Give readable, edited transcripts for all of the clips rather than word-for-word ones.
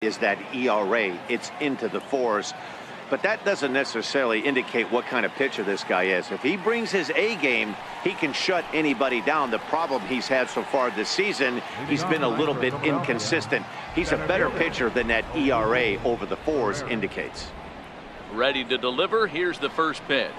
is that ERA. It's into the fours. But that doesn't necessarily indicate what kind of pitcher this guy is. If he brings his A game, he can shut anybody down. The problem he's had so far this season, he's been a little bit inconsistent. He's a better pitcher than that ERA over the fours indicates. Ready to deliver. Here's the first pitch.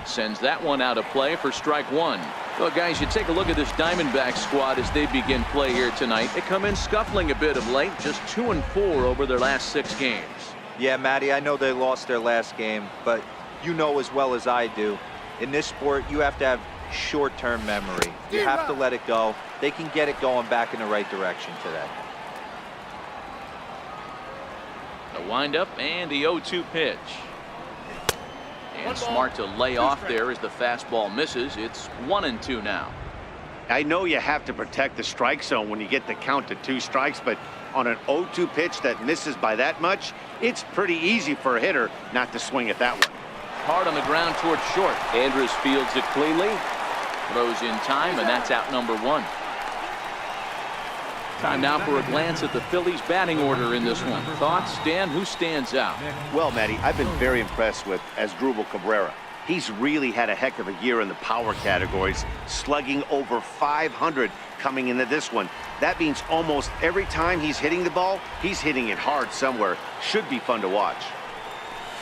Sends that one out of play for strike one. Well, guys, you take a look at this Diamondbacks squad as they begin play here tonight. They come in scuffling a bit of late, just 2-4 over their last 6 games. Yeah, Matty, I know they lost their last game, but you know as well as I do, in this sport, you have to have short-term memory. You have to let it go. They can get it going back in the right direction today. The windup and the 0-2 pitch. And smart to lay off there as the fastball misses. It's 1-2 now. I know you have to protect the strike zone when you get the count to 2 strikes, but on an 0-2 pitch that misses by that much, it's pretty easy for a hitter not to swing at that one. Hard on the ground towards short. Andrus fields it cleanly. Throws in time, and that's out number 1. Time now for a glance at the Phillies batting order in this one. Thoughts, Dan? Who stands out? Well, Matty, I've been very impressed with Asdrubal Cabrera. He's really had a heck of a year in the power categories, slugging over 500 coming into this one. That means almost every time he's hitting the ball, he's hitting it hard somewhere. Should be fun to watch.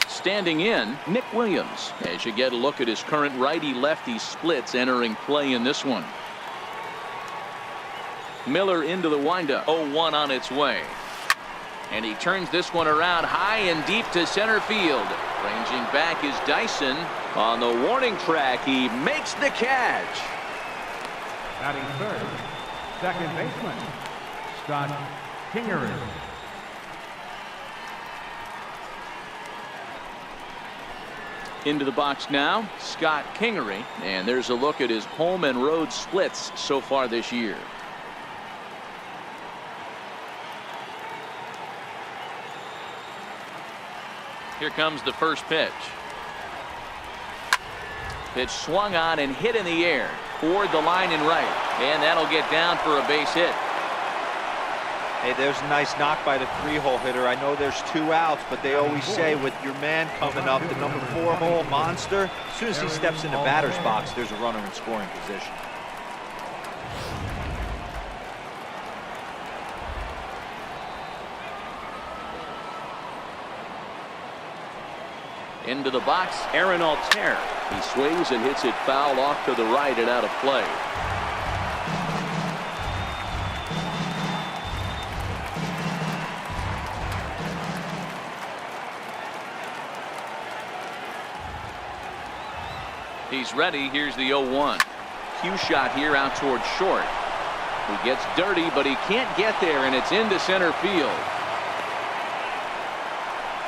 Standing in, Nick Williams, as you get a look at his current righty-lefty splits entering play in this one. Miller into the windup. 0-1 on its way. And he turns this one around high and deep to center field. Ranging back is Dyson. On the warning track, he makes the catch. Batting third, second baseman, Scott Kingery. Into the box now, Scott Kingery. And there's a look at his home and road splits so far this year. Here comes the first pitch. Pitch swung on and hit in the air toward the line and right, and that'll get down for a base hit. Hey, there's a nice knock by the 3-hole hitter. I know there's 2 outs, but they always say with your man coming up, the number 4-hole monster, as soon as he steps in the batter's box, there's a runner in scoring position. Into the box, Aaron Altair. He swings and hits it foul off to the right and out of play. He's ready. Here's the 0-1. Cue shot here out towards short. He gets dirty, but he can't get there, and it's into center field.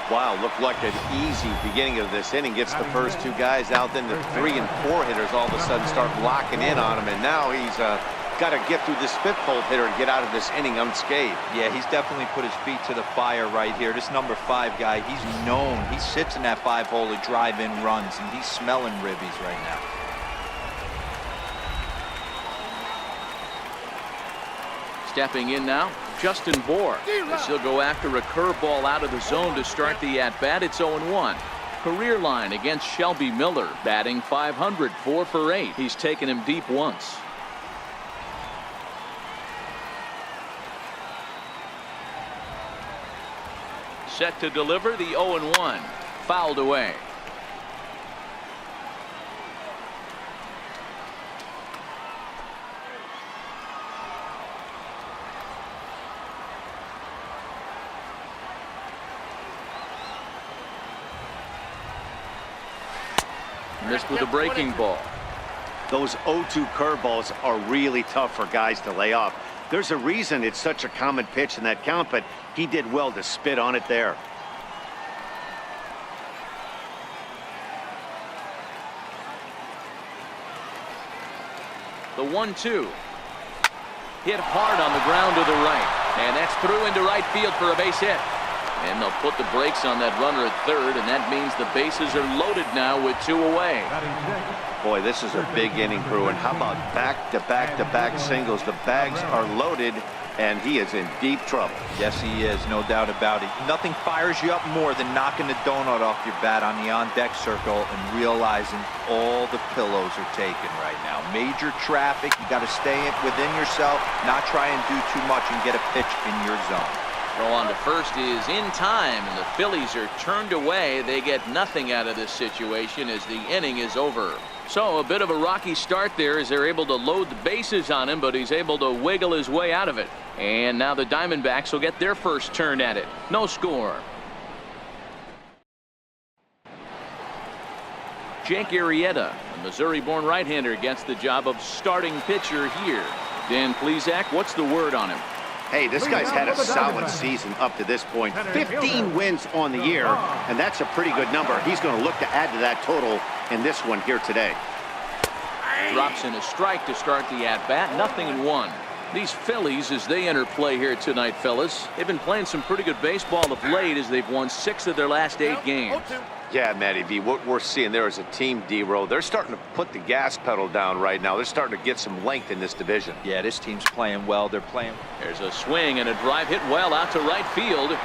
Wow, looked like an easy beginning of this inning. Gets the first 2 guys out, then the 3 and 4 hitters all of a sudden start locking in on him, and now he's got to get through this 5th-hole hitter and get out of this inning unscathed. Yeah, he's definitely put his feet to the fire right here. This number 5 guy, he's known. He sits in that 5-hole to drive in runs, and he's smelling ribbies right now. Stepping in now, Justin Bour. As he'll go after a curveball out of the zone to start the at-bat. It's 0-1. Career line against Shelby Miller, batting .500, 4 for 8. He's taken him deep once. Set to deliver the 0-1. Fouled away. Missed with a breaking ball. Those 0-2 curveballs are really tough for guys to lay off. There's a reason it's such a common pitch in that count, but he did well to spit on it there. The 1-2. Hit hard on the ground to the right. And that's through into right field for a base hit. And they'll put the brakes on that runner at third, and that means the bases are loaded now with 2 away. Boy, this is a big inning, Crew, and how about back-to-back-to-back singles? The bags are loaded, and he is in deep trouble. Yes, he is, no doubt about it. Nothing fires you up more than knocking the donut off your bat on the on-deck circle and realizing all the pillows are taken right now. Major traffic, you got to stay within yourself, not try and do too much and get a pitch in your zone. Throw on to first is in time, and the Phillies are turned away. They get nothing out of this situation as the inning is over. So a bit of a rocky start there as they're able to load the bases on him, but he's able to wiggle his way out of it. And now the Diamondbacks will get their first turn at it. No score. Jake Arrieta, a Missouri-born right-hander, gets the job of starting pitcher here. Dan Plesac, what's the word on him? Hey, this guy's had a solid season up to this point. 15 wins on the year, and that's a pretty good number. He's going to look to add to that total in this one here today. Drops in a strike to start the at-bat. 0-1. These Phillies, as they enter play here tonight, fellas, they've been playing some pretty good baseball of late as they've won 6 of their last 8 games. Yeah, Matty V, what we're seeing there is a team, D-Row. They're starting to put the gas pedal down right now. They're starting to get some length in this division. Yeah, this team's playing well. They're playing. There's a swing and a drive hit well out to right field.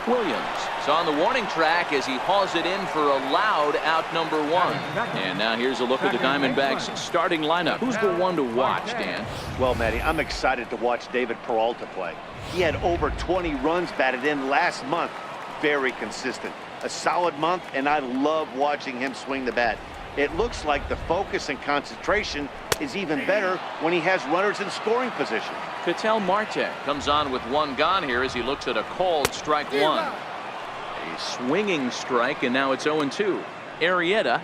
Williams is on the warning track as he hauls it in for a loud out number 1. And now here's a look at the Diamondbacks starting lineup. Who's the one to watch, Dan? Well, Matty, I'm excited to watch David Peralta play. He had over 20 runs batted in last month. Very consistent. A solid month, and I love watching him swing the bat. It looks like the focus and concentration is even better when he has runners in scoring position. Ketel Marte comes on with 1 gone here as he looks at a called strike 1. A swinging strike, and now it's 0-2. Arrieta,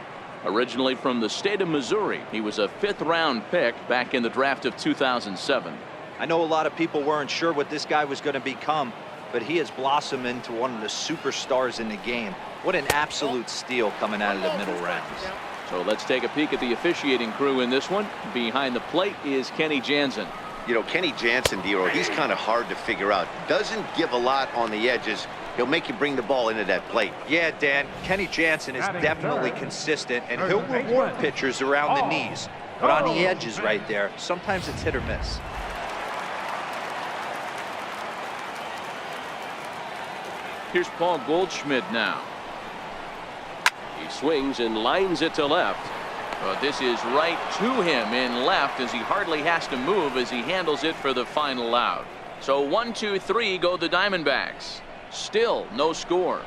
originally from the state of Missouri. He was a 5th-round pick back in the draft of 2007. I know a lot of people weren't sure what this guy was going to become, but he has blossomed into one of the superstars in the game. What an absolute steal coming out of the middle rounds. So let's take a peek at the officiating crew in this one. Behind the plate is Kenny Jansen. You know, Kenny Jansen, D-Row, he's kind of hard to figure out. Doesn't give a lot on the edges. He'll make you bring the ball into that plate. Yeah, Dan, Kenny Jansen is definitely consistent, and he'll reward pitchers around the knees. But on the edges right there, sometimes it's hit or miss. Here's Paul Goldschmidt now. He swings and lines it to left. But this is right to him in left as he hardly has to move as he handles it for the final out. So 1, 2, 3 go the Diamondbacks. Still no score.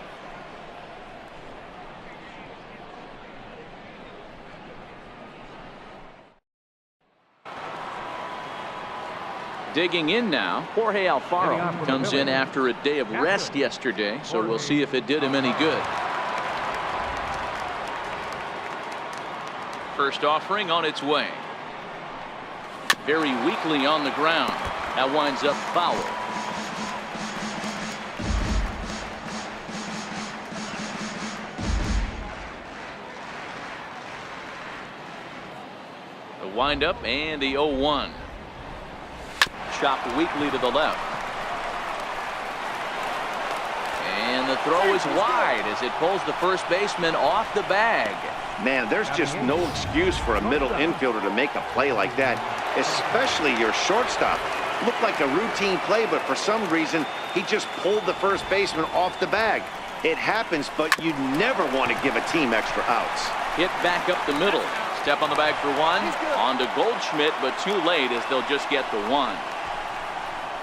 Digging in now, Jorge Alfaro comes in after a day of rest yesterday, so we'll see if it did him any good. First offering on its way. Very weakly on the ground. That winds up foul. The windup and the 0-1. Chopped weakly to the left. And the throw is wide as it pulls the first baseman off the bag. Man, there's just no excuse for a middle infielder to make a play like that, especially your shortstop. Looked like a routine play, but for some reason, he just pulled the first baseman off the bag. It happens, but you never want to give a team extra outs. Hit back up the middle. Step on the bag for 1. On to Goldschmidt, but too late as they'll just get the 1.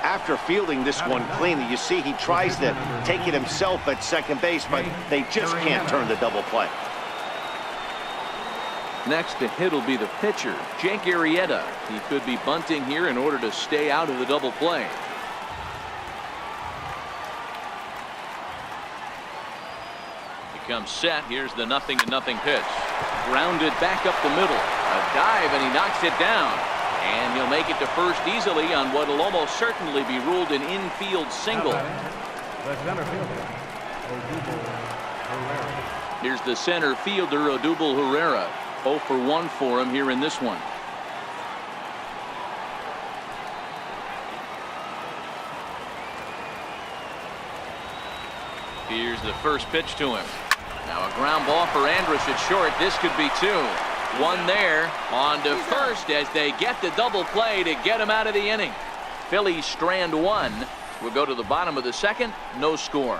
After fielding this one cleanly, you see he tries to take it himself at second base, but they just can't turn the double play. Next to hit will be the pitcher, Jake Arrieta. He could be bunting here in order to stay out of the double play. He comes set. Here's the 0-0 pitch. Grounded back up the middle. A dive, and he knocks it down. And he'll make it to first easily on what will almost certainly be ruled an infield single. Here's the center fielder, Odubel Herrera. 0 for 1 for him here in this one. Here's the first pitch to him. Now a ground ball for Andrus at short. This could be 2. 1 there. On to first as they get the double play to get him out of the inning. Phillies strand one. We'll go to the bottom of the second. No score.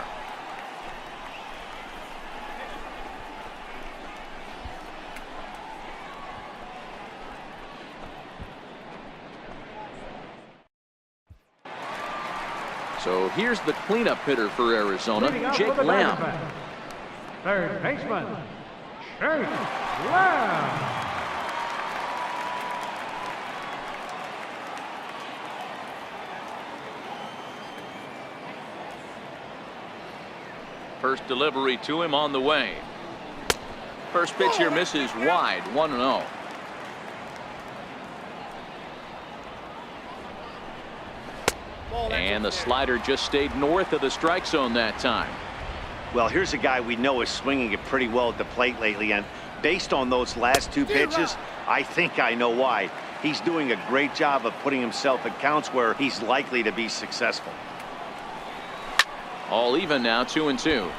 So here's the cleanup hitter for Arizona, Jake Lamb. Third baseman, Jake Lamb. First delivery to him on the way. First pitch here misses wide, 1-0. And the slider just stayed north of the strike zone that time. Well, here's a guy we know is swinging it pretty well at the plate lately, and based on those last two pitches, I think I know why. He's doing a great job of putting himself at counts where he's likely to be successful. All even now, 2-2.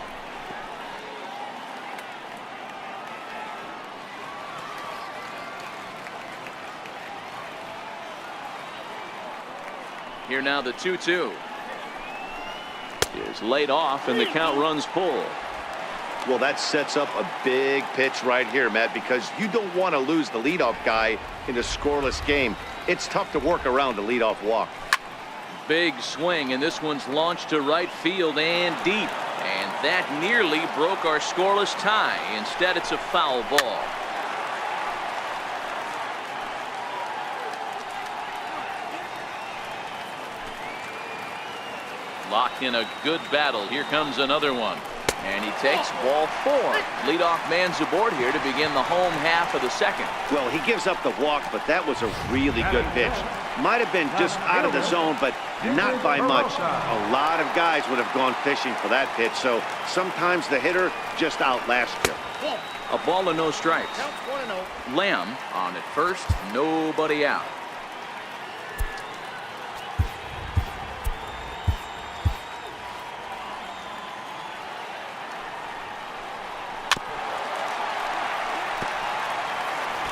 Here now the 2-2 is laid off and the count runs full. Well, that sets up a big pitch right here, Matt, because you don't want to lose the leadoff guy in a scoreless game. It's tough to work around a leadoff walk. Big swing, and this one's launched to right field and deep, and that nearly broke our scoreless tie. Instead, it's a foul ball. Locked in a good battle. Here comes another one. And he takes ball 4. Leadoff man's aboard here to begin the home half of the second. Well, he gives up the walk, but that was a really good pitch. Might have been just out of the zone, but not by much. A lot of guys would have gone fishing for that pitch, so sometimes the hitter just outlasts you. A ball and no strikes. Lamb on at first, nobody out.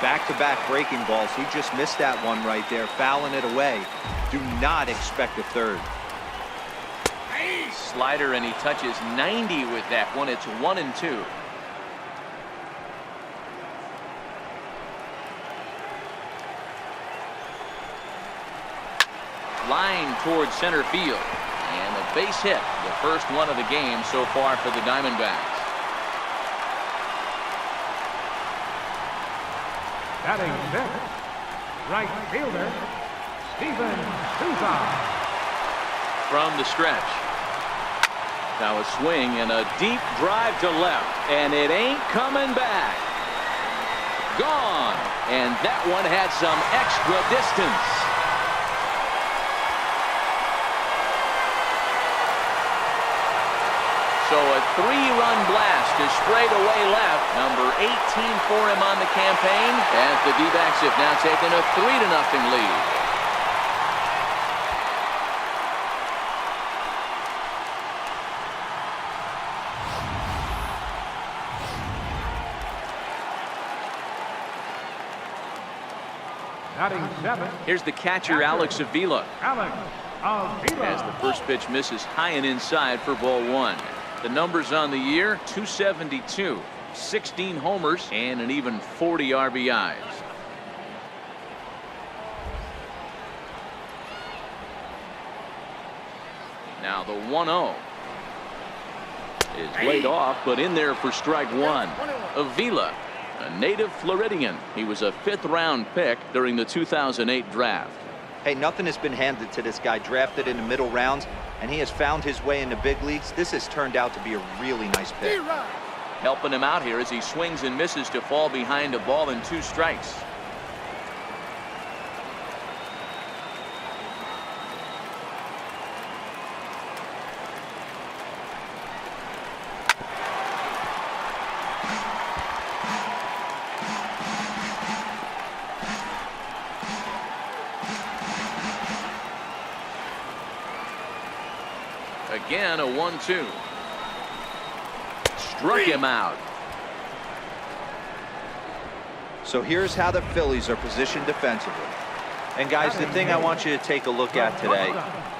Back-to-back breaking balls. He just missed that one right there, fouling it away. Do not expect a third. Slider, and he touches 90 with that one. It's 1-2. Line towards center field, and a base hit, the first one of the game so far for the Diamondbacks. Batting fifth, right fielder, Saison. From the stretch. Now a swing and a deep drive to left, and it ain't coming back. Gone, and that one had some extra distance. So a 3-run blast is sprayed away left. Number 18 for him on the campaign, as the D-backs have now taken a 3-0 lead. Batting seventh. Here's the catcher, Alex Avila. Avila. As the first pitch misses high and inside for ball 1. The numbers on the year, 272, 16 homers, and an even 40 RBIs. Now the 1-0 is laid off, but in there for strike 1. Avila, a native Floridian. He was a 5th-round pick during the 2008 draft. Hey, nothing has been handed to this guy. Drafted in the middle rounds, and he has found his way in the big leagues. This has turned out to be a really nice pick. Helping him out here as he swings and misses to fall behind a ball and 2 strikes. Again, a 1-2. Struck him out. So here's how the Phillies are positioned defensively. And guys, the thing I want you to take a look at today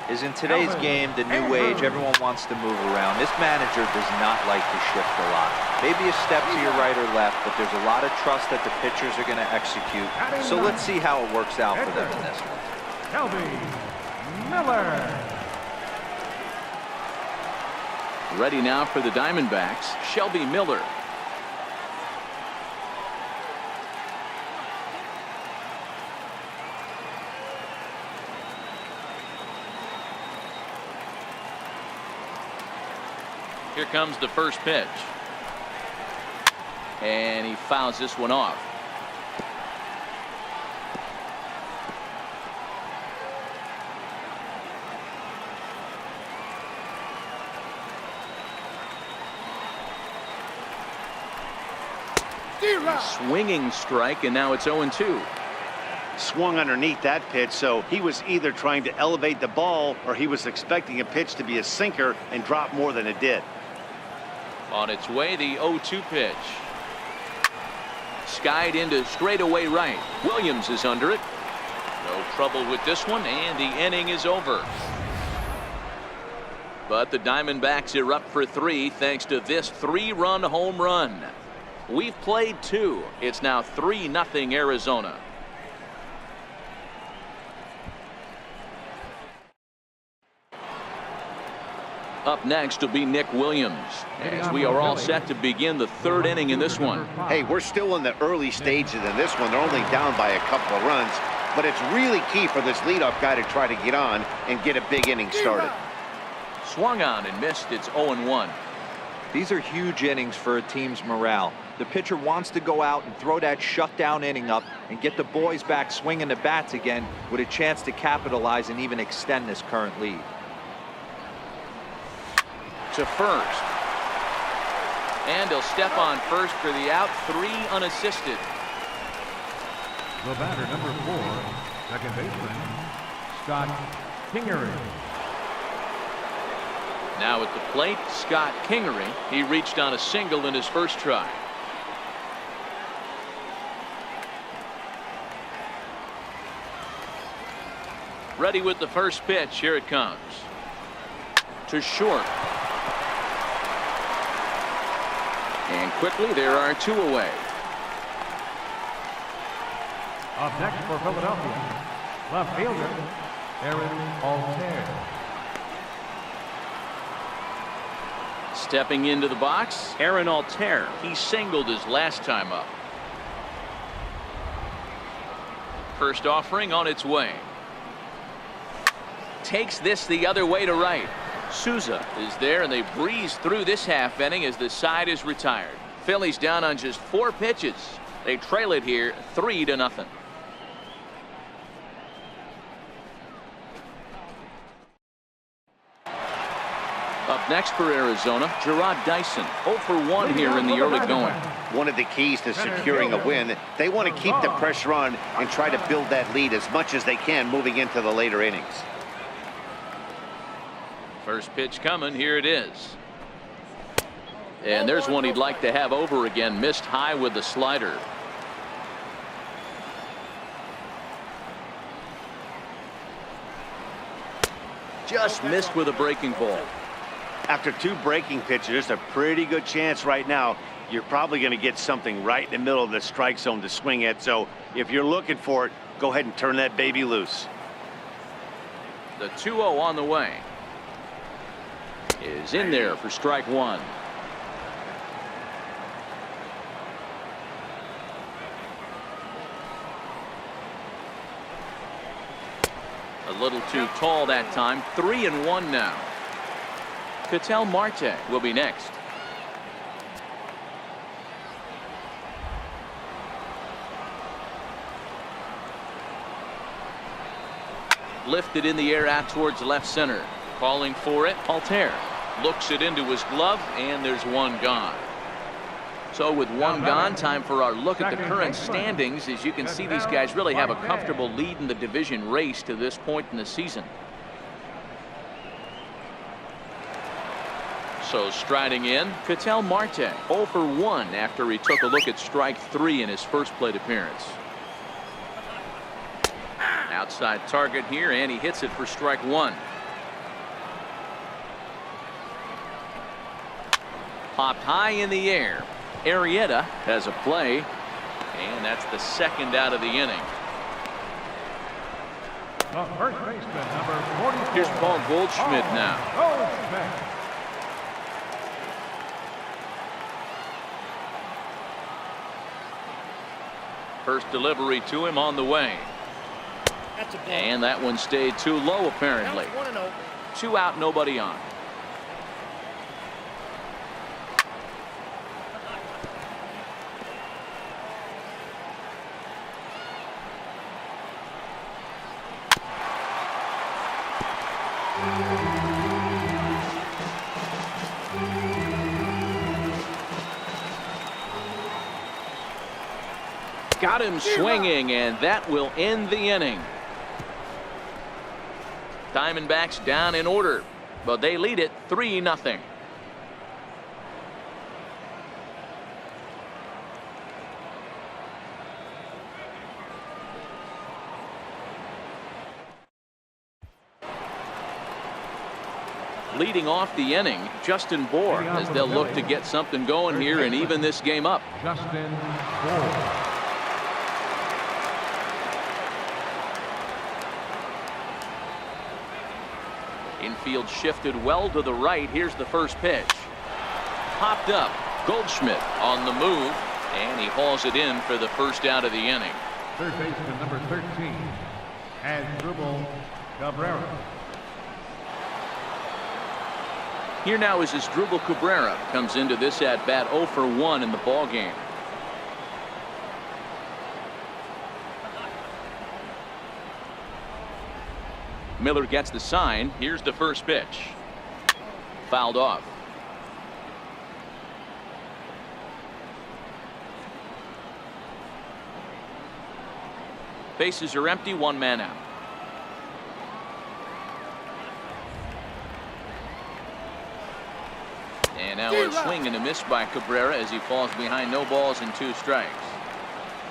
is in today's game, the new age, everyone wants to move around. This manager does not like to shift a lot. Maybe a step to your right or left, but there's a lot of trust that the pitchers are going to execute. So let's see how it works out for them in this one. Shelby Miller. Ready now for the Diamondbacks, Shelby Miller. Here comes the first pitch. And he fouls this one off. Swinging strike, and now it's 0-2. Swung underneath that pitch, so he was either trying to elevate the ball or he was expecting a pitch to be a sinker and drop more than it did. On its way, the 0-2 pitch. Skied into straightaway right. Williams is under it. No trouble with this one, and the inning is over. But the Diamondbacks are up for 3 thanks to this 3-run home run. We've played 2. It's now 3-0 Arizona. Up next will be Nick Williams, as we are all set to begin the 3rd inning in this one. Hey, we're still in the early stages in this one. They're only down by a couple of runs, but it's really key for this leadoff guy to try to get on and get a big inning started. Swung on and missed. It's 0-1. These are huge innings for a team's morale. The pitcher wants to go out and throw that shutdown inning up and get the boys back swinging the bats again with a chance to capitalize and even extend this current lead. To first. And he'll step on first for the out. 3 unassisted. The batter, number 4, second baseman, Scott Kingery. Now at the plate, Scott Kingery. He reached on a single in his first try. Ready with the first pitch. Here it comes. To short. And quickly, there are 2 away. Up next for Philadelphia, left fielder, Aaron Altair. Stepping into the box, Aaron Altair. He singled his last time up. First offering on its way. Takes this the other way to right. Souza is there, and they breeze through this half inning as the side is retired. Phillies down on just 4 pitches. They trail it here 3-0. Up next for Arizona, Jarrod Dyson. 0 for 1 here in the early going. One of the keys to securing a win, they want to keep the pressure on and try to build that lead as much as they can moving into the later innings. First pitch coming. Here it is. And there's one he'd like to have over again. Missed high with the slider. Just missed with a breaking ball. After 2 breaking pitches, there's a pretty good chance right now you're probably going to get something right in the middle of the strike zone to swing at. So if you're looking for it, go ahead and turn that baby loose. The 2-0 on the way. Is in there for strike 1. A little too tall that time. 3-1 now. Ketel Marte will be next. Lifted in the air out towards left center. Calling for it, Altair. Looks it into his glove, and there's 1 gone. So with 1 gone, time for our look at the current standings. As you can see, these guys really have a comfortable lead in the division race to this point in the season. So striding in, Ketel Marte, 0 for 1 after he took a look at strike 3 in his first plate appearance. Outside target here, and he hits it for strike one. Popped high in the air. Arrieta has a play, and that's the second out of the inning. The first baseman, number 44. Here's Paul Goldschmidt now. Goldschmidt. First delivery to him on the way. That's a ball. And that one stayed too low, apparently. 1-0. 2 out, nobody on. Got him swinging, and that will end the inning. Diamondbacks down in order, but they lead it 3-0. Leading off the inning, Justin Bour, as they'll look to get something going here and even this game up. Justin Bour. Infield shifted well to the right. Here's the first pitch. Popped up. Goldschmidt on the move, and he hauls it in for the first out of the inning. Third baseman, number 13, Asdrubal Cabrera. Here now is Asdrubal Cabrera. Comes into this at bat 0 for 1 in the ball game. Miller gets the sign. Here's the first pitch. Fouled off. Bases are empty, 1 man out. And now a swing and a miss by Cabrera as he falls behind, no balls and 2 strikes.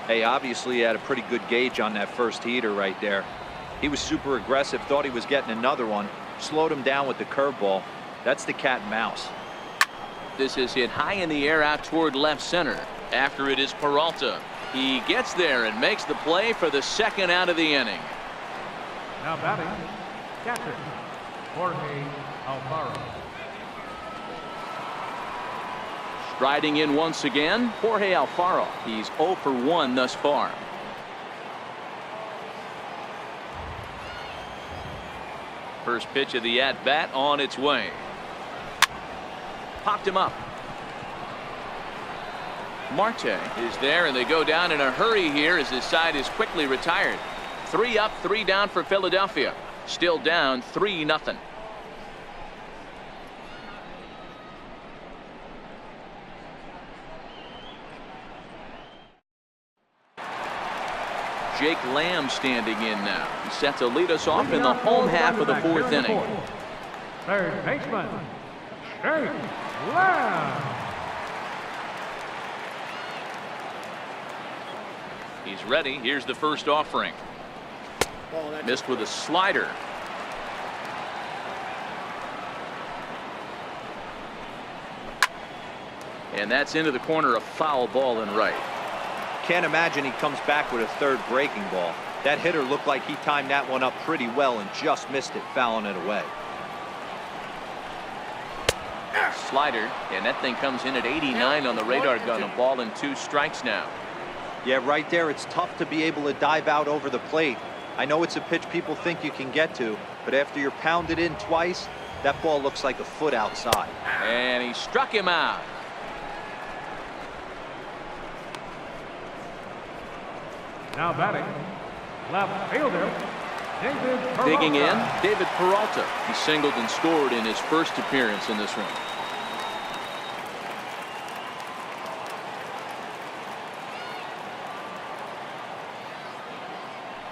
Hey, obviously he had a pretty good gauge on that first heater right there. He was super aggressive, thought he was getting another one, slowed him down with the curveball. That's the cat and mouse. This is hit high in the air out toward left center. After it is Peralta. He gets there and makes the play for the second out of the inning. Now batting, catcher, Jorge Alfaro. Striding in once again, Jorge Alfaro. He's 0 for 1 thus far. First pitch of the at-bat on its way. Popped him up. Marte is there, and they go down in a hurry here as his side is quickly retired. 3 up, 3 down for Philadelphia. Still down 3-0. Jake Lamb standing in now. He's set to lead us off in the home half of the 4th inning. Third baseman, Jake Lamb. He's ready. Here's the first offering. Missed with a slider. And that's into the corner, a foul ball and right. Can't imagine he comes back with a third breaking ball. That hitter looked like he timed that one up pretty well and just missed it, fouling it away. Slider, and that thing comes in at 89 on the radar gun. A ball and 2 strikes now. Yeah, right there, it's tough to be able to dive out over the plate. I know it's a pitch people think you can get to, but after you're pounded in twice, that ball looks like a foot outside. And he struck him out. Now batting, left fielder, David Peralta. Digging in, David Peralta. He singled and scored in his first appearance in this one.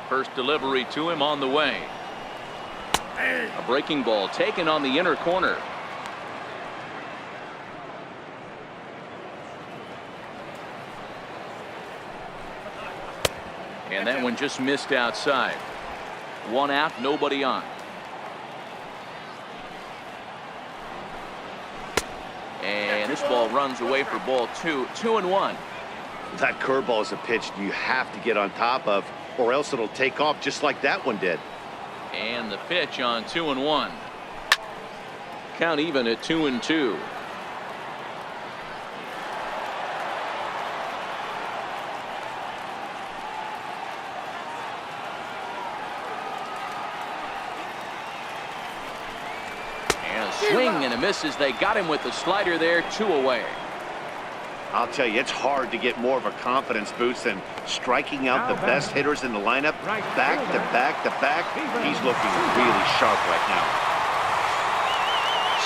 First delivery to him on the way. A breaking ball taken on the inner corner. And that one just missed outside. 1 out, nobody on. And this ball runs away for ball 2. 2-1. That curveball is a pitch you have to get on top of, or else it'll take off just like that one did. And the pitch on 2-1. Count even at 2-2. Swing and a miss as they got him with the slider there. 2 away. I'll tell you, it's hard to get more of a confidence boost than striking out the best hitters in the lineup back to back to back. He's looking really sharp right now.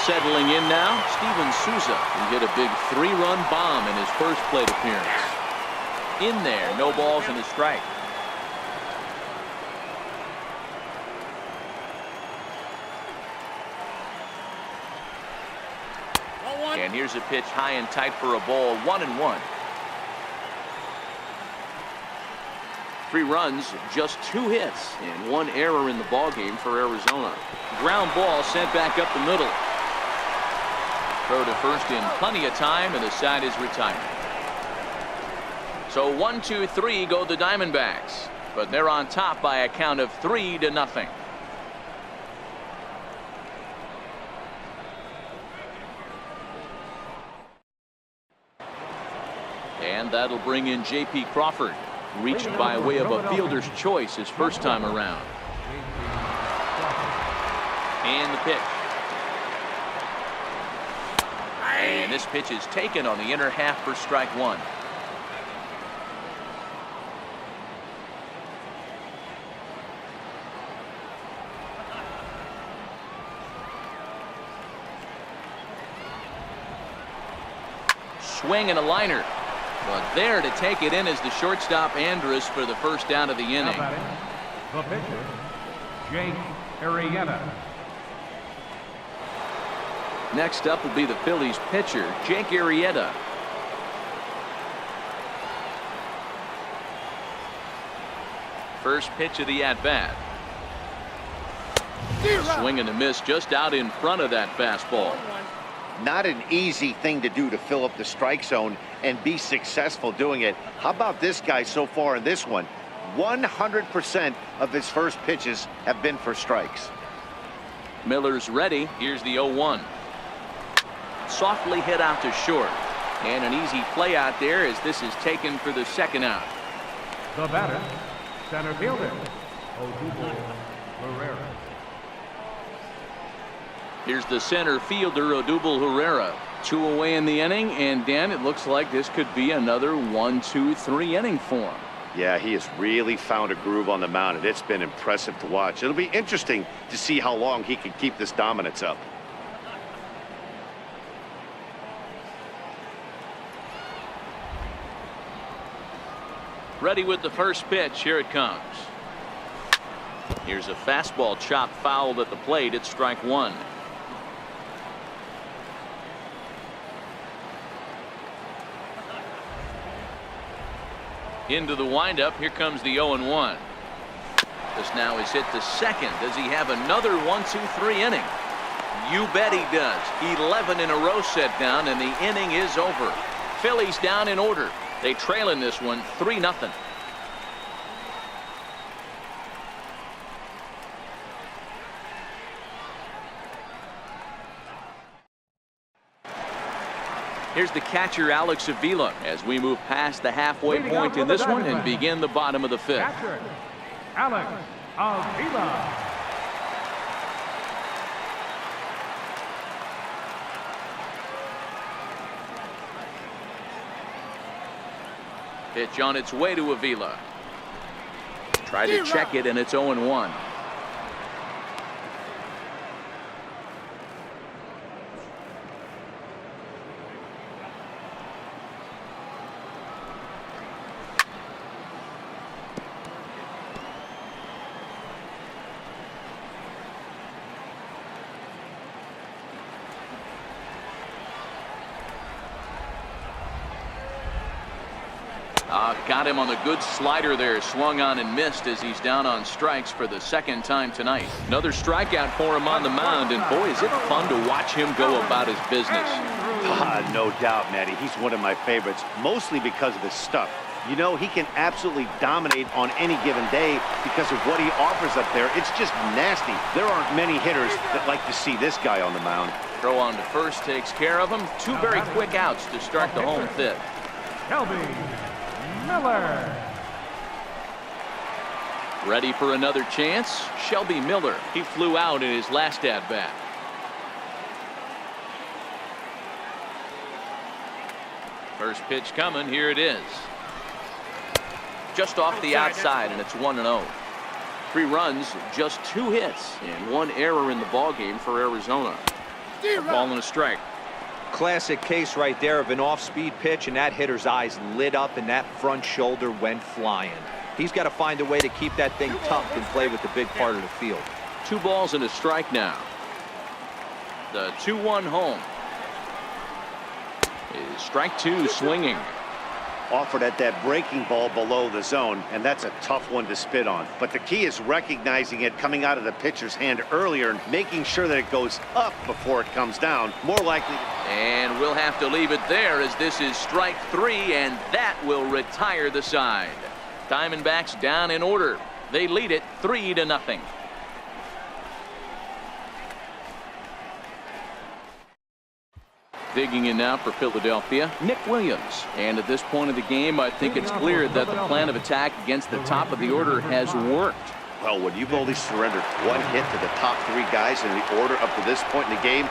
Settling in now, Steven Souza. He hit a big 3-run bomb in his first plate appearance. In there, no balls and a strike. And here's a pitch high and tight for a ball. 1-1. 3 runs, just 2 hits, and 1 error in the ballgame for Arizona. Ground ball sent back up the middle. Throw to first in plenty of time, and the side is retired. So 1-2-3 go the Diamondbacks, but they're on top by a count of 3-0. And that'll bring in J.P. Crawford, reached by way of a fielder's choice his first time around. And the pitch. And this pitch is taken on the inner half for strike 1. Swing and a liner. But there to take it in is the shortstop Andrus for the first down of the inning. The pitcher, Jake Arrieta. Next up will be the Phillies pitcher, Jake Arrieta. First pitch of the at-bat. Swing and a miss just out in front of that fastball. Not an easy thing to do to fill up the strike zone and be successful doing it. How about this guy so far in this one? 100% of his first pitches have been for strikes. Miller's ready. Here's the 0-1. Softly hit out to short. And an easy play out there as this is taken for the second out. The batter, center fielder, Odubel Herrera. Here's the center fielder, Odubel Herrera. 2 away in the inning, and Dan, it looks like this could be another 1-2-3 inning for him. Yeah, he has really found a groove on the mound, and it's been impressive to watch. It'll be interesting to see how long he can keep this dominance up. Ready with the first pitch. Here it comes. Here's a fastball chopped fouled at the plate. It's strike 1. Into the windup. Here comes the 0-1. This now is hit to second. Does he have another 1-2-3 inning? You bet he does. 11 in a row set down, and the inning is over. Phillies down in order. They trail in this one 3-0. Here's the catcher, Alex Avila, as we move past the halfway point in this one and begin the bottom of the 5th. Catcher, Alex Avila. Pitch on its way to Avila. Try to check it, and it's 0-1. Got him on the good slider there. Swung on and missed as he's down on strikes for the second time tonight. Another strikeout for him on the mound, and boy, is it fun to watch him go about his business. No doubt, Matty. He's one of my favorites, mostly because of his stuff. You know, he can absolutely dominate on any given day because of what he offers up there. It's just nasty. There aren't many hitters that like to see this guy on the mound. Throw on to first takes care of him. Two very quick outs to start the home fifth. Shelby Miller. Ready for another chance? Shelby Miller. He flew out in his last at-bat. First pitch coming. Here it is. Just off the outside, and it's 1-0. 3 runs, just 2 hits, and 1 error in the ballgame for Arizona. A ball and a strike. Classic case right there of an off-speed pitch, and that hitter's eyes lit up and that front shoulder went flying. He's got to find a way to keep that thing tucked and play with the big part of the field. 2 balls and a strike now. The 2-1 home. Is strike 2 swinging. Offered at that breaking ball below the zone, and that's a tough one to spit on. But the key is recognizing it coming out of the pitcher's hand earlier and making sure that it goes up before it comes down. More likely. And we'll have to leave it there as this is strike 3, and that will retire the side. Diamondbacks down in order. They lead it 3-0. Digging in now for Philadelphia, Nick Williams. And at this point of the game, I think it's clear that the plan of attack against the top of the order has worked. Well, when you've only surrendered 1 hit to the top 3 guys in the order up to this point in the game,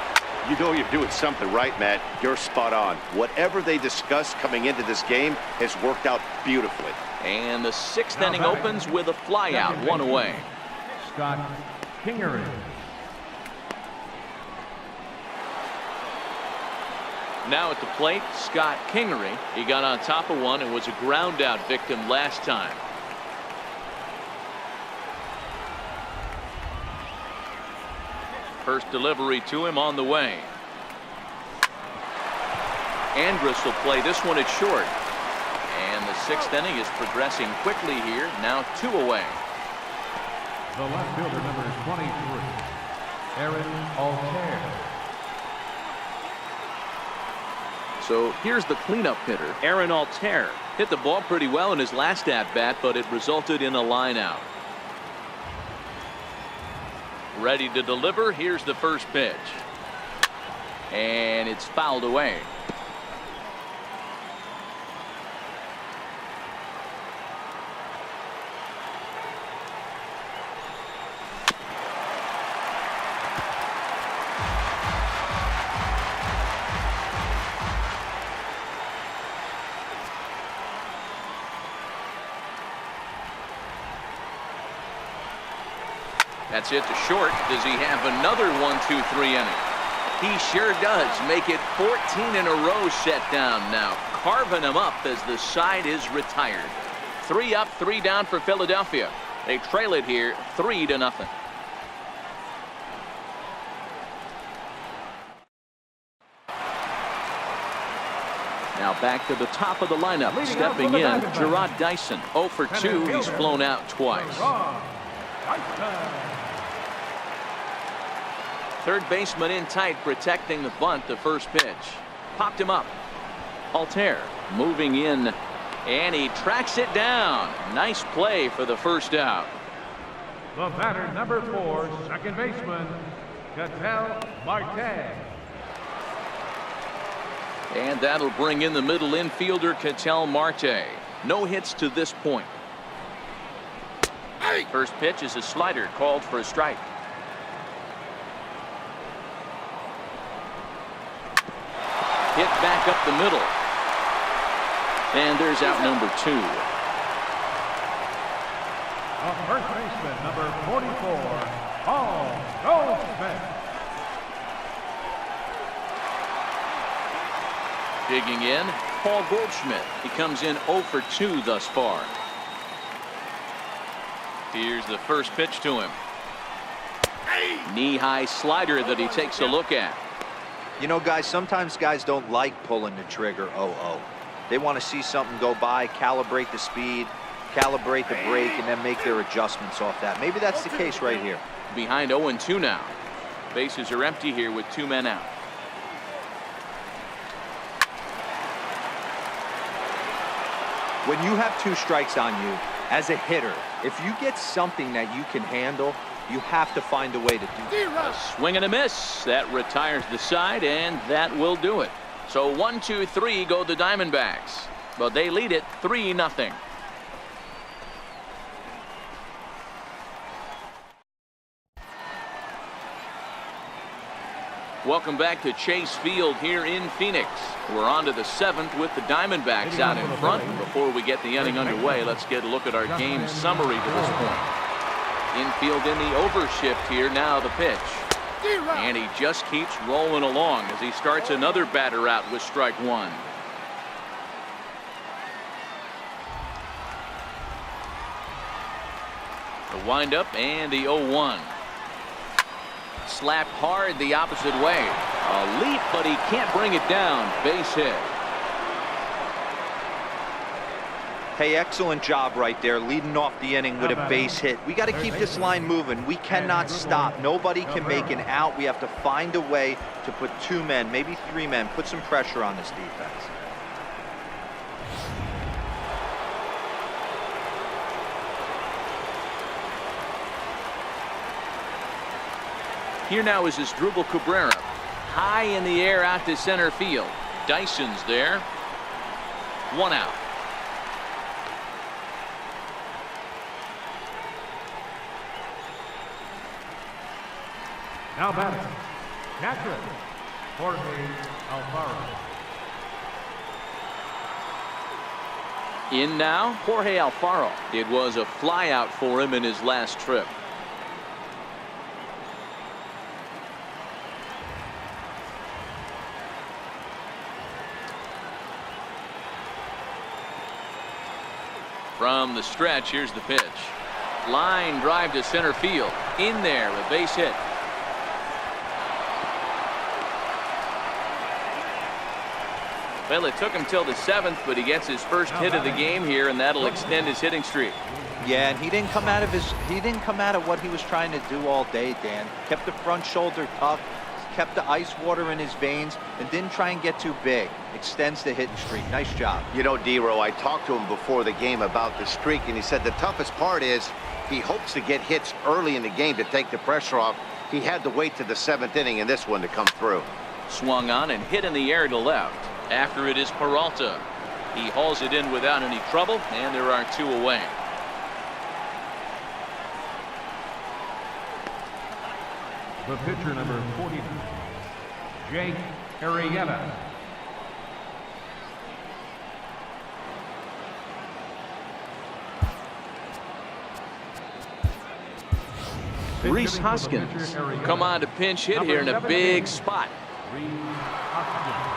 you know you're doing something right, Matt. You're spot on. Whatever they discussed coming into this game has worked out beautifully. And the 6th inning opens with a flyout, 1 away. Scott Kingery. Now at the plate, Scott Kingery. He got on top of one and was a ground out victim last time. First delivery to him on the way. Andrus will play this one at short. And the 6th inning is progressing quickly here. Now 2 away. The left fielder, number 23, Aaron Altair. So here's the cleanup hitter, Aaron Altair. Hit the ball pretty well in his last at-bat, but it resulted in a line out. Ready to deliver. Here's the first pitch. And it's fouled away. That's it to short. Does he have another 1-2-3 inning? He sure does. Make it 14 in a row set down now. Carving him up as the side is retired. 3 up, 3 down for Philadelphia. They trail it here 3-0. Now back to the top of the lineup. Stepping in, Gerard Dyson. 0 for 2. He's flown out twice. Third baseman in tight, protecting the bunt. The first pitch popped him up. Altair moving in, and he tracks it down. Nice play for the first out. The batter, number 4, second baseman, Ketel Marte. And that'll bring in the middle infielder, Ketel Marte. No hits to this point. First pitch is a slider, called for a strike. Hit back up the middle. And there's out number 2. First baseman, number 44, Paul Goldschmidt. Digging in, Paul Goldschmidt. He comes in 0 for 2 thus far. Here's the first pitch to him. Knee-high slider that he takes a look at. You know, guys, sometimes guys don't like pulling the trigger 0-0. They want to see something go by, calibrate the speed, calibrate the break, and then make their adjustments off that. Maybe that's the case right here. Behind 0-2 now. Bases are empty here with 2 men out. When you have 2 strikes on you, as a hitter, if you get something that you can handle, you have to find a way to do it. A swing and a miss. That retires the side, and that will do it. So 1-2-3 go the Diamondbacks, but they lead it 3-0. Welcome back to Chase Field here in Phoenix. We're on to the 7th with the Diamondbacks out in front. And before we get the inning underway, let's get a look at our game summary to this point. Infield in the overshift here. Now the pitch. And he just keeps rolling along as he starts another batter out with strike 1. The windup and the 0-1. Slapped hard the opposite way. A leap, but he can't bring it down. Base hit. Hey, excellent job right there, leading off the inning with a base hit. We got to keep this line moving. We cannot stop. Nobody can make an out. We have to find a way to put 2 men, maybe 3 men, put some pressure on this defense. Here now is Asdrubal Cabrera. High in the air out to center field. Dyson's there. 1 out. Now batting, catcher, Jorge Alfaro. In now, Jorge Alfaro. It was a flyout for him in his last trip. From the stretch, here's the pitch. Line drive to center field. In there, a base hit. Well, it took him till the 7th, but he gets his first hit of the game here, and that'll extend his hitting streak. Yeah, and he didn't come out of what he was trying to do all day, Dan. Kept the front shoulder tucked, kept the ice water in his veins, and didn't try and get too big. Extends the hitting streak. Nice job. You know, D-Row, I talked to him before the game about the streak, and he said the toughest part is he hopes to get hits early in the game to take the pressure off. He had to wait to the 7th inning in this one to come through. Swung on and hit in the air to left. After it is Peralta. He hauls it in without any trouble, and there are 2 away. The pitcher, number 42, Jake Arrieta. Rhys Hoskins come on to pinch hit here in a big spot. Rhys Hoskins.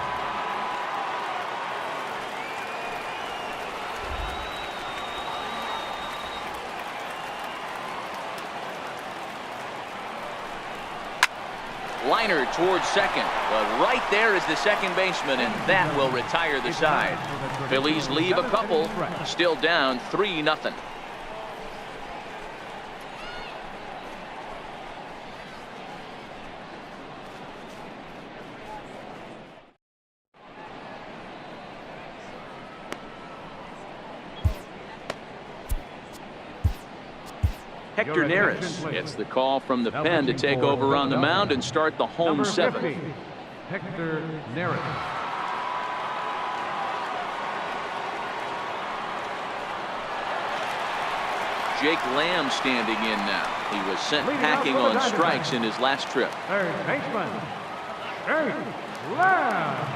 Liner towards second, but right there is the second baseman, and that will retire the side. Phillies leave a couple, still down 3-0. Hector Neris gets the call from the pen to take over on the mound and start the home 7th. Hector Neris. Jake Lamb standing in now. He was sent packing on strikes in his last trip. Third baseman, Jake Lamb.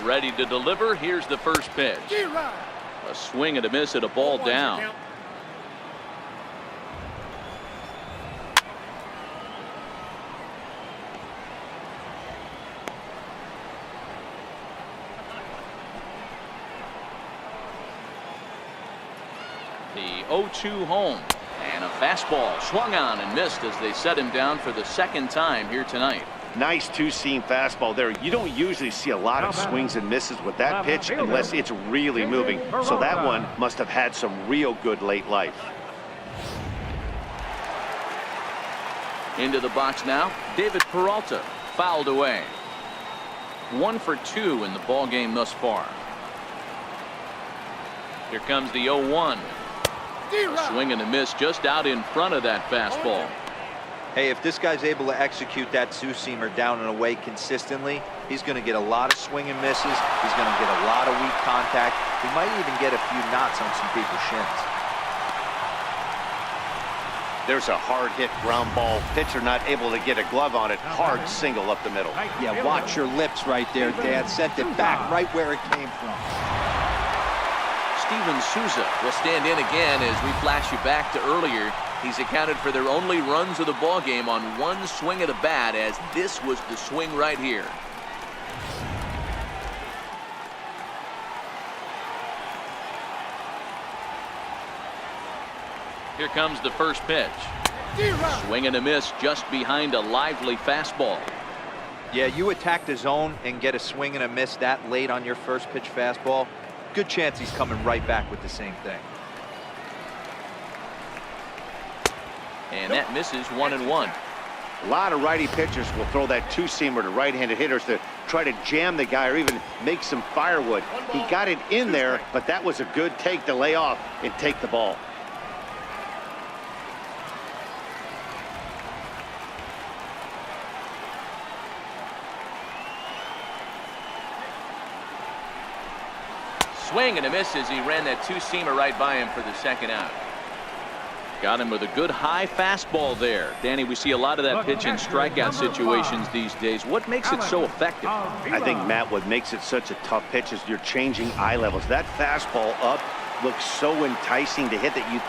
Ready to deliver. Here's the first pitch. A swing and a miss at a ball down. The 0-2 home, and a fastball swung on and missed as they set him down for the 2nd time here tonight. Nice two-seam fastball there. You don't usually see a lot of swings and misses with that pitch unless it's really moving. So that one must have had some real good late life. Into the box now, David Peralta, fouled away. 1 for 2 in the ball game thus far. Here comes the 0-1. Swing and a miss just out in front of that fastball. Hey, if this guy's able to execute that two-seamer down and away consistently, he's going to get a lot of swing and misses. He's going to get a lot of weak contact. He might even get a few knots on some people's shins. There's a hard hit ground ball. Pitcher not able to get a glove on it. Hard single up the middle. Yeah, watch your lips right there, Dad. Sent it back right where it came from. Steven Souza will stand in again as we flash you back to earlier. He's accounted for their only runs of the ball game on one swing of the bat, as this was the swing right here. Here comes the first pitch. Swing and a miss just behind a lively fastball. Yeah, you attack the zone and get a swing and a miss that late on your first pitch fastball. Good chance he's coming right back with the same thing. And that misses 1-1. A lot of righty pitchers will throw that two-seamer to right-handed hitters to try to jam the guy or even make some firewood. He got it in there, but that was a good take to lay off and take the ball. Swing and a miss as he ran that two-seamer right by him for the second out. Got him with a good high fastball there. Danny, we see a lot of that pitch in strikeout situations these days. What makes it so effective? I think, Matt, what makes it such a tough pitch is you're changing eye levels. That fastball up looks so enticing to hit that you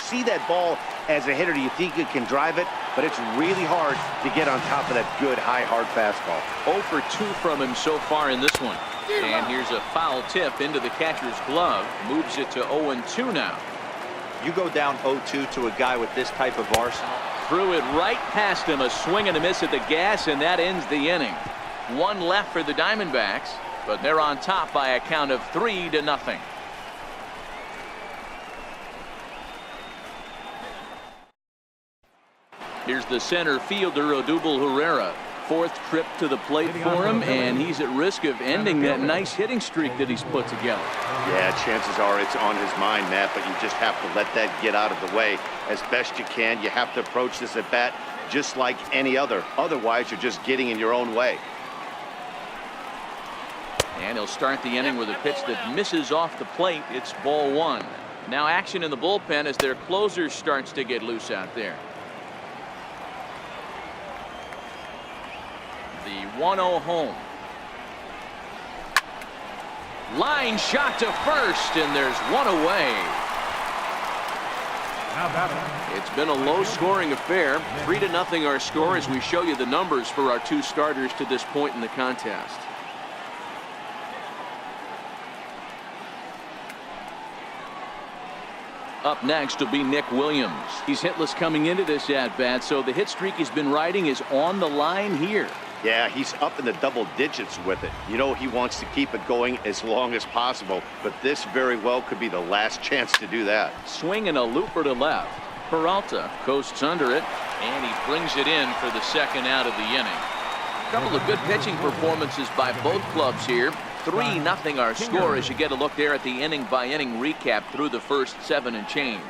see that ball as a hitter, you think you can drive it, but it's really hard to get on top of that good high hard fastball. 0 for 2 from him so far in this one. And here's a foul tip into the catcher's glove. Moves it to 0-2 now. You go down 0-2 to a guy with this type of arsenal. Threw it right past him. A swing and a miss at the gas, and that ends the inning. 1 left for the Diamondbacks, but they're on top by a count of 3-0. Here's the center fielder, Odubel Herrera. 4th trip to the plate for him, and he's at risk of ending that nice hitting streak that he's put together. Yeah, chances are it's on his mind, Matt, but you just have to let that get out of the way as best you can. You have to approach this at bat just like any other. Otherwise, you're just getting in your own way. And he'll start the inning with a pitch that misses off the plate. It's ball 1. Now action in the bullpen as their closer starts to get loose out there. The 1-0 home. Line shot to first, and there's one away. It's been a low-scoring affair. 3-0 our score as we show you the numbers for our 2 starters to this point in the contest. Up next will be Nick Williams. He's hitless coming into this at-bat, so the hit streak he's been riding is on the line here. Yeah, he's up in the double digits with it. You know, he wants to keep it going as long as possible, but this very well could be the last chance to do that. Swing and a looper to left. Peralta coasts under it, and he brings it in for the second out of the inning. A couple of good pitching performances by both clubs here. 3-0 our score as you get a look there at the inning-by-inning recap through the first 7 and change.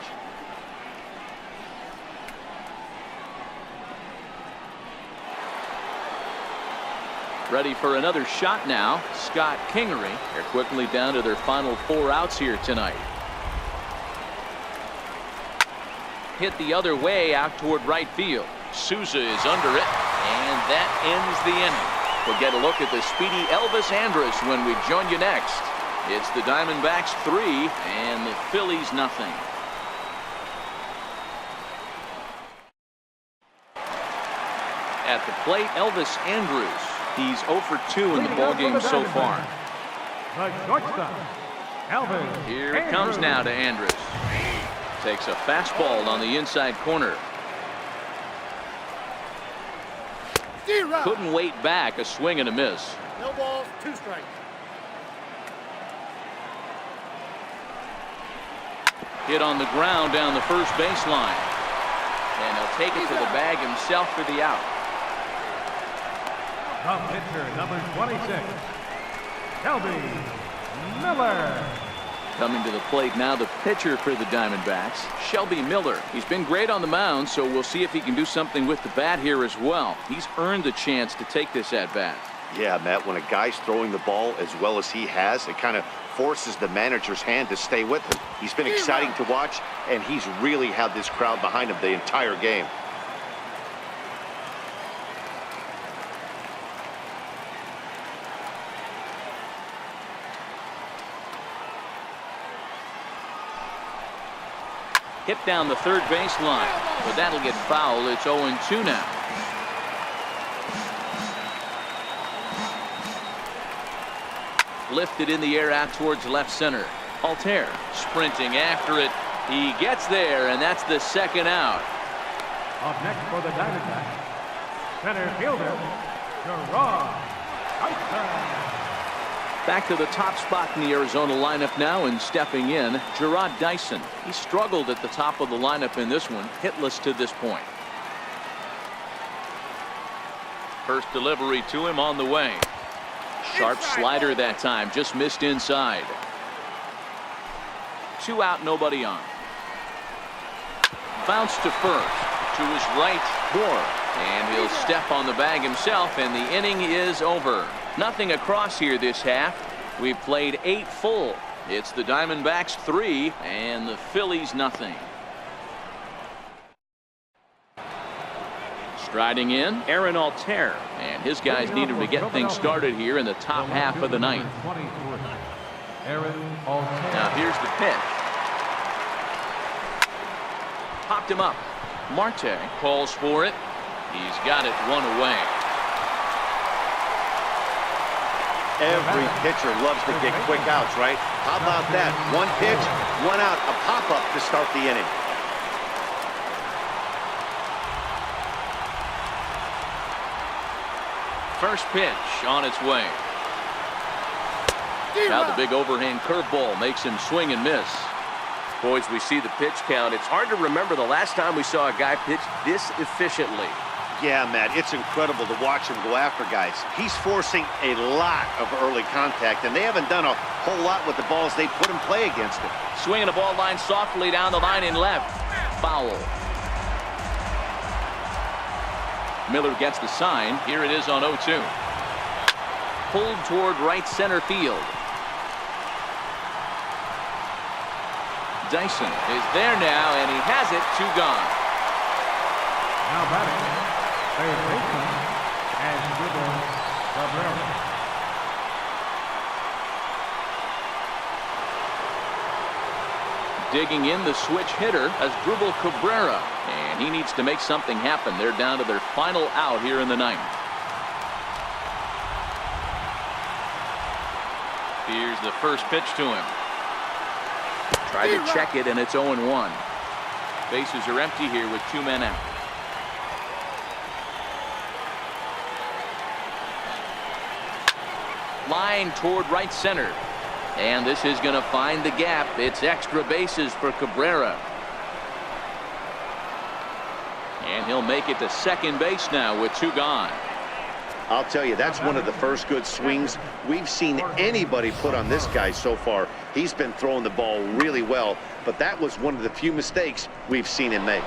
Ready for another shot now. Scott Kingery. They're quickly down to their final 4 outs here tonight. Hit the other way out toward right field. Souza is under it, and that ends the inning. We'll get a look at the speedy Elvis Andrus when we join you next. It's the Diamondbacks 3 and the Phillies 0. At the plate, Elvis Andrus. He's 0 for 2 in the ballgame so far. Here it comes now to Andrus. Takes a fastball on the inside corner. Couldn't wait back. A swing and a miss. No balls, 2 strikes. Hit on the ground down the first baseline. And he'll take it to the bag himself for the out. From pitcher number 26, Shelby Miller. Coming to the plate now, the pitcher for the Diamondbacks, Shelby Miller. He's been great on the mound, so we'll see if he can do something with the bat here as well. He's earned the chance to take this at bat. Yeah, Matt, when a guy's throwing the ball as well as he has, it kind of forces the manager's hand to stay with him. He's been exciting to watch, and he's really had this crowd behind him the entire game. Hit down the third baseline, but that'll get foul. It's 0-2 now. Lifted in the air out towards left center. Altair sprinting after it. He gets there, and that's the second out. Up next for the Diamondbacks, center fielder, Gerard Dyson. Back to the top spot in the Arizona lineup now, and stepping in, Gerard Dyson. He struggled at the top of the lineup in this one, hitless to this point. First delivery to him on the way. Sharp slider that time, just missed inside. 2 out, nobody on. Bounce to first, to his right, Moore, and he'll step on the bag himself, and the inning is over. Nothing across here this half. We've played 8 full. It's the Diamondbacks 3 and the Phillies nothing. Striding in, Aaron Altair, and his guys need him to get things started here in the top half of the ninth. Now here's the pitch. Popped him up. Marte calls for it. He's got it 1 away. Every pitcher loves to get quick outs, right? How about that? 1 pitch, 1 out, a pop-up to start the inning. First pitch on its way. Now the big overhand curveball makes him swing and miss. Boys, we see the pitch count. It's hard to remember the last time we saw a guy pitch this efficiently. Yeah, Matt, it's incredible to watch him go after guys. He's forcing a lot of early contact, and they haven't done a whole lot with the balls they put in play against him. Swinging a ball line softly down the line in left. Foul. Miller gets the sign. Here it is on 0-2. Pulled toward right center field. Dyson is there now, and he has it. 2 gone. Now batting, third baseman, Asdrubal Cabrera. Digging in the switch hitter, Asdrubal Cabrera, and he needs to make something happen. They're down to their final out here in the ninth. Here's the first pitch to him. Tried to check it, and it's 0-1. Bases are empty here with 2 men out. Line toward right center. And this is going to find the gap. It's extra bases for Cabrera. And he'll make it to second base now with 2 gone. I'll tell you, that's one of the first good swings we've seen anybody put on this guy so far. He's been throwing the ball really well, but that was one of the few mistakes we've seen him make.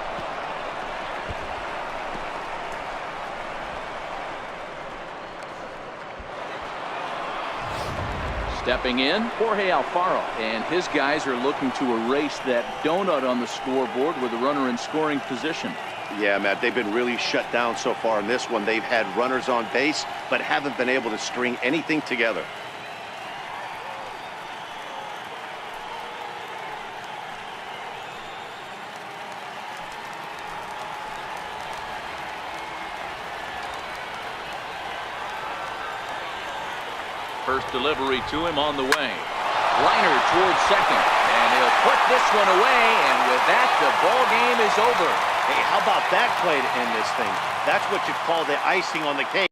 Stepping in, Jorge Alfaro, and his guys are looking to erase that donut on the scoreboard with a runner in scoring position. Yeah, Matt, they've been really shut down so far in this one. They've had runners on base, but haven't been able to string anything together. First delivery to him on the way. Liner towards second, and he'll put this one away, and with that, the ball game is over. Hey, how about that play to end this thing? That's what you call the icing on the cake.